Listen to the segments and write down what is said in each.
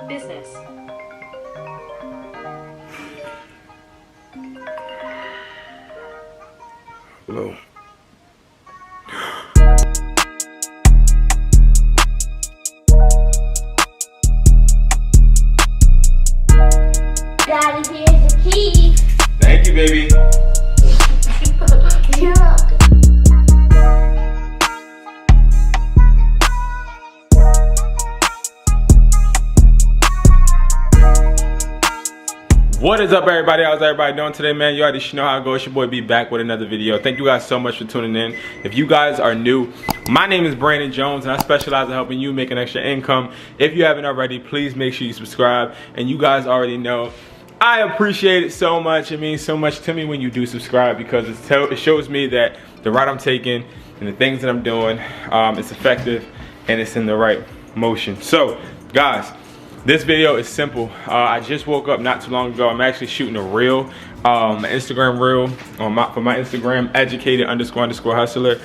business. Hello. Daddy, here's the key. Thank you, baby. You're welcome. What is up, everybody? How's everybody doing today, man? You already know how it goes. It's your boy B back with another video. Thank you guys so much for tuning in. If you guys are new, my name is Brandon Jones and I specialize in helping you make an extra income. If you haven't already, please make sure you subscribe. And you guys already know, I appreciate it so much. It means so much to me when you do subscribe, because it shows me that the route I'm taking and the things that I'm doing, it's effective and it's in the right motion. So, guys, this video is simple. I just woke up not too long ago. I'm actually shooting a reel, Instagram reel for my Instagram, educated__hustler.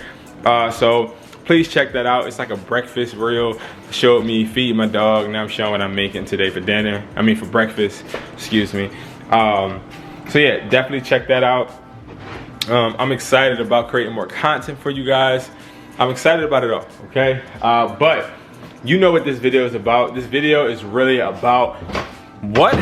So please check that out. It's like a breakfast reel. Showed me feed my dog. Now I'm showing what I'm making today for dinner. I mean for breakfast, excuse me. So yeah, definitely check that out. I'm excited about creating more content for you guys. I'm excited about it all, okay? But you know what this video is about. This video is really about what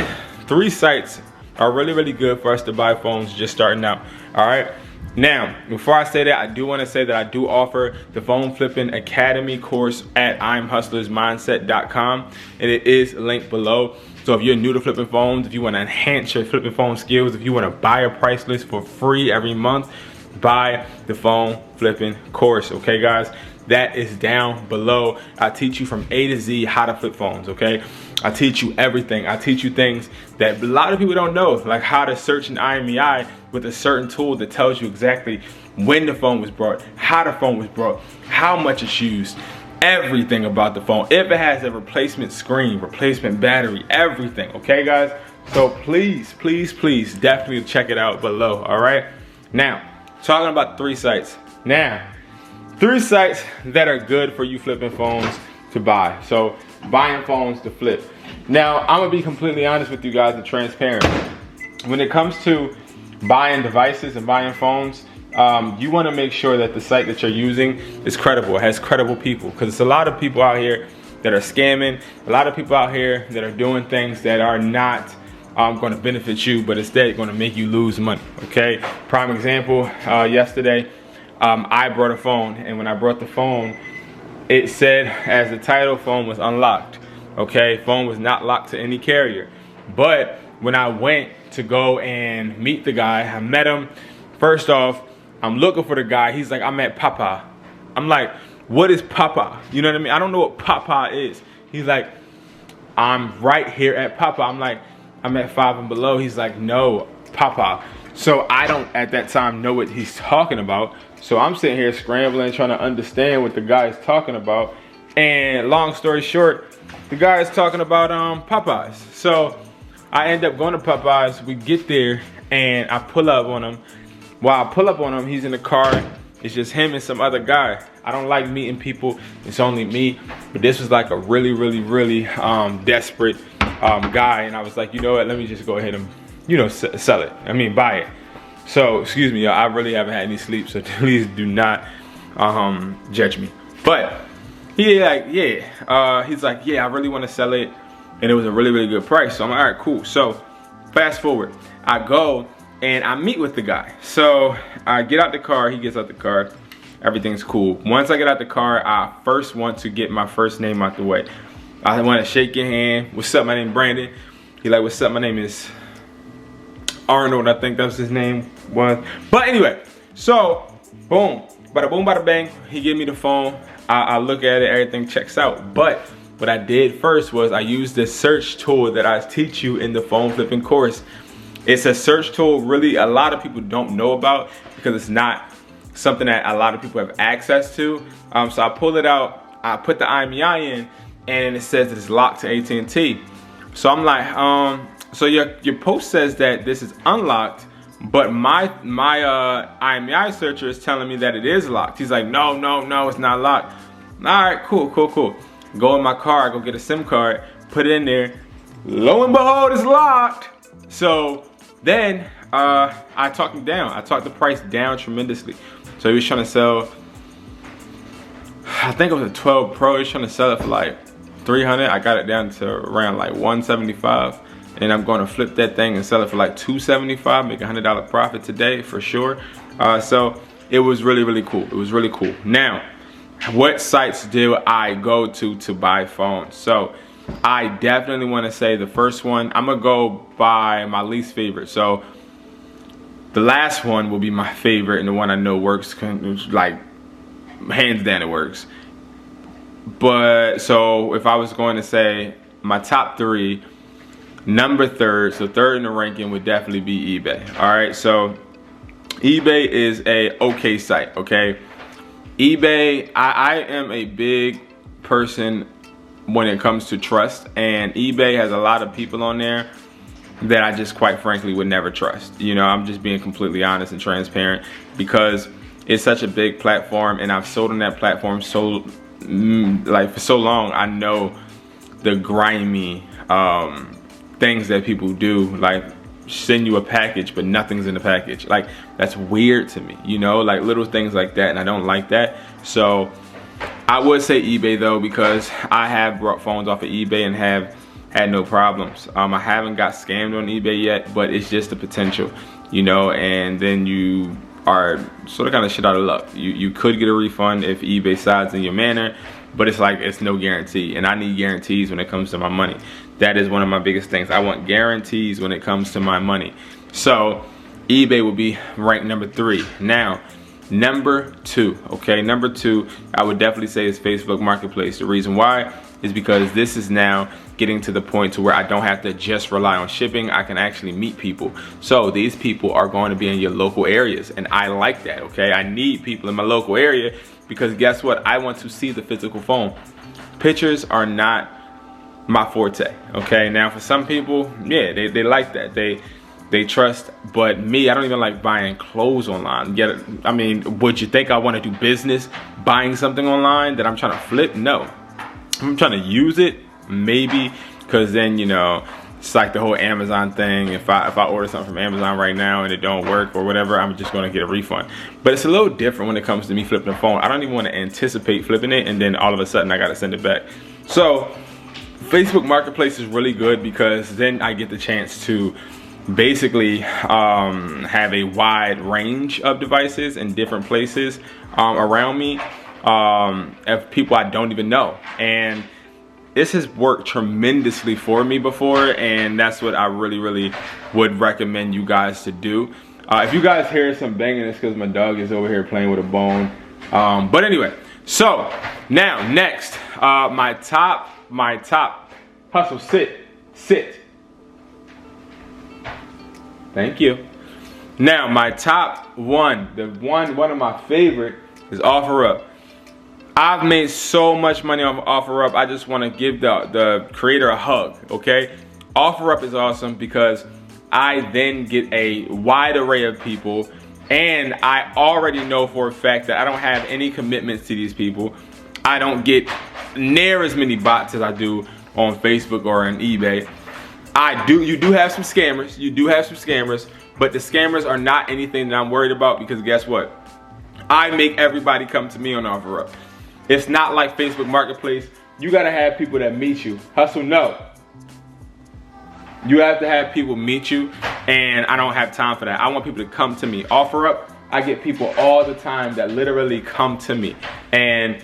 3 sites are really good for us to buy phones just starting out. All right, now before I say that, I do want to say that I do offer the Phone Flipping Academy course at I'mHustlersMindset.com, and it is linked below. So if you're new to flipping phones, if you want to enhance your flipping phone skills, if you want to buy a price list for free every month, buy the Phone Flipping course. Okay, guys, that is down below. I teach you from A to Z how to flip phones, okay? I teach you everything. I teach you things that a lot of people don't know, like how to search an IMEI with a certain tool that tells you exactly when the phone was bought, how the phone was bought, how much it's used, everything about the phone. If it has a replacement screen, replacement battery, everything, okay, guys? So please, please, please definitely check it out below, all right? Now, talking about 3 sites. Now, 3 sites that are good for you flipping phones to buy. So buying phones to flip. Now, I'm gonna be completely honest with you guys and transparent. When it comes to buying devices and buying phones, you wanna make sure that the site that you're using is credible, it has credible people. Because it's a lot of people out here that are scamming, a lot of people out here that are doing things that are not gonna benefit you, but instead gonna make you lose money, okay? Prime example, yesterday, I brought a phone, and when I brought the phone, it said as the title, phone was unlocked, okay? Phone was not locked to any carrier. But when I went to go and meet the guy, I met him. First off, I'm looking for the guy. He's like, I'm at Papa. I'm like, what is Papa? You know what I mean? I don't know what Papa is. He's like, I'm right here at Papa. I'm like, I'm at 5 and below. He's like, no, Papa. So I don't at that time know what he's talking about. So I'm sitting here scrambling, trying to understand what the guy is talking about. And long story short, the guy is talking about Popeyes. So I end up going to Popeyes. We get there and I pull up on him. While I pull up on him, he's in the car. It's just him and some other guy. I don't like meeting people. It's only me. But this was like a really desperate guy. And I was like, you know what? Let me just go ahead and, you know, sell it. I mean, buy it. So, excuse me, y'all, I really haven't had any sleep, so please do not judge me. But he like, yeah, he's like, yeah, I really want to sell it, and it was a really good price. So I'm like, all right, cool. So fast forward, I go and I meet with the guy. So I get out the car, he gets out the car, everything's cool. Once I get out the car, I first want to get my first name out the way. I want to shake your hand. What's up? My name is Brandon. He like, what's up? My name is Arnold, I think that's his name was. But anyway, so boom, bada boom, bada bang. He gave me the phone. I look at it, everything checks out. But what I did first was I used this search tool that I teach you in the phone flipping course. It's a search tool really a lot of people don't know about because it's not something that a lot of people have access to. So I pull it out, I put the IMEI in, and it says it's locked to AT&T. So I'm like, so your post says that this is unlocked, but my IMEI searcher is telling me that it is locked. He's like, no, it's not locked. All right, cool. Go in my car, go get a SIM card, put it in there, lo and behold, it's locked. So then I talked him down. I talked the price down tremendously. So he was trying to sell, I think it was a 12 Pro. He was trying to sell it for like 300. I got it down to around like 175. And I'm going to flip that thing and sell it for like 275, make $100 profit today for sure. So it was really, really cool. It was really cool. Now, what sites do I go to buy phones? So I definitely want to say the first one, I'm gonna go by my least favorite. So the last one will be my favorite and the one I know works, like hands down it works. But so if I was going to say my top three, number third, so third in the ranking would definitely be eBay. All right, so eBay is a okay site, okay? eBay, I am a big person when it comes to trust, and eBay has a lot of people on there that I just quite frankly would never trust. You know, I'm just being completely honest and transparent because it's such a big platform, and I've sold on that platform so like for so long. I know the grimy things that people do, like send you a package but nothing's in the package. Like, that's weird to me, you know, like little things like that, and I don't like that. So I would say eBay though, because I have brought phones off of eBay and have had no problems. I haven't got scammed on eBay yet, but it's just the potential, you know, and then you are sort of kind of shit out of luck. You could get a refund if eBay sides in your manner, but it's like, it's no guarantee, and I need guarantees when it comes to my money. That is one of my biggest things. I want guarantees when it comes to my money. So eBay will be ranked number 3. Now, number 2, okay? Number 2, I would definitely say is Facebook Marketplace. The reason why is because this is now getting to the point to where I don't have to just rely on shipping. I can actually meet people. So these people are going to be in your local areas, and I like that, okay? I need people in my local area because guess what? I want to see the physical phone. Pictures are not my forte, okay? Now for some people, yeah, they like that. They trust, but me, I don't even like buying clothes online. I mean, would you think I want to do business buying something online that I'm trying to flip? No. I'm trying to use it, maybe, because then, you know, it's like the whole Amazon thing. If I order something from Amazon right now and it don't work or whatever, I'm just gonna get a refund. But it's a little different when it comes to me flipping a phone. I don't even want to anticipate flipping it and then all of a sudden I gotta send it back. So Facebook Marketplace is really good because then I get the chance to basically have a wide range of devices in different places around me, of people I don't even know. And this has worked tremendously for me before, and that's what I really would recommend you guys to do. If you guys hear some banging, it's because my dog is over here playing with a bone. But anyway, so now next, my top hustle, sit. Thank you. Now my top one, one of my favorite is OfferUp. I've made so much money off OfferUp. I just want to give the creator a hug, okay? OfferUp is awesome because I then get a wide array of people, and I already know for a fact that I don't have any commitments to these people. I don't get near as many bots as I do on Facebook or on eBay. You do have some scammers, but the scammers are not anything that I'm worried about because guess what? I make everybody come to me on OfferUp. It's not like Facebook Marketplace. You gotta have people that meet you. Hustle, no. You have to have people meet you, and I don't have time for that. I want people to come to me. OfferUp, I get people all the time that literally come to me. And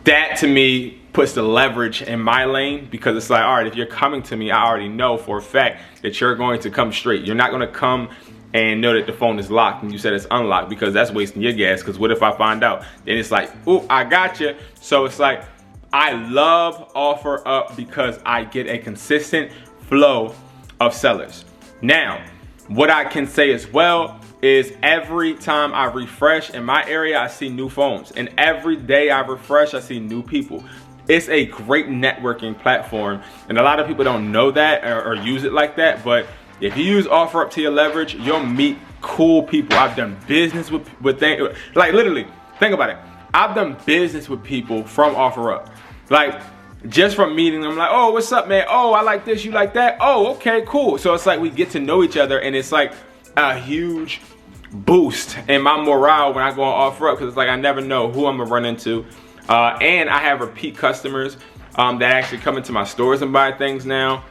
that to me puts the leverage in my lane because it's like, all right, if you're coming to me, I already know for a fact that you're going to come straight. You're not gonna come and know that the phone is locked and you said it's unlocked, because that's wasting your gas. Because what if I find out? Then it's like, oh, I got you. So it's like, I love OfferUp because I get a consistent flow of sellers. Now, what I can say as well is every time I refresh in my area, I see new phones. And every day I refresh, I see new people. It's a great networking platform. And a lot of people don't know that or use it like that, but if you use OfferUp to your leverage, you'll meet cool people. I've done business with things, like literally, think about it. I've done business with people from OfferUp. Like, just from meeting them, like, oh, what's up, man? Oh, I like this, you like that? Oh, okay, cool. So it's like we get to know each other, and it's like a huge boost in my morale when I go on offer up, because it's like I never know who I'm gonna run into. And I have repeat customers that actually come into my stores and buy things now.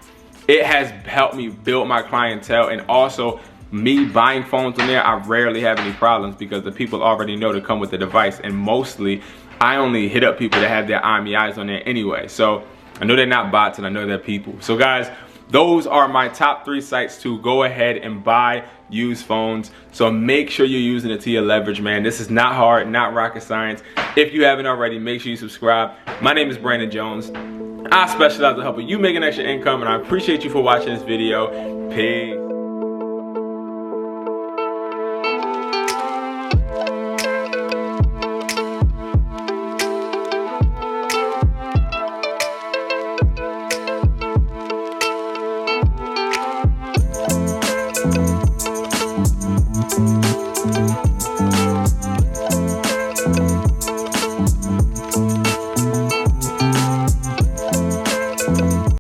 It has helped me build my clientele, and also me buying phones on there, I rarely have any problems because the people already know to come with the device, and mostly I only hit up people that have their IMEIs on there anyway. So I know they're not bots and I know they're people. So guys, those are my top 3 sites to go ahead and buy used phones. So make sure you're using it to your leverage, man. This is not hard, not rocket science. If you haven't already, make sure you subscribe. My name is Brandon Jones. I specialize in helping you make an extra income, and I appreciate you for watching this video. Peace.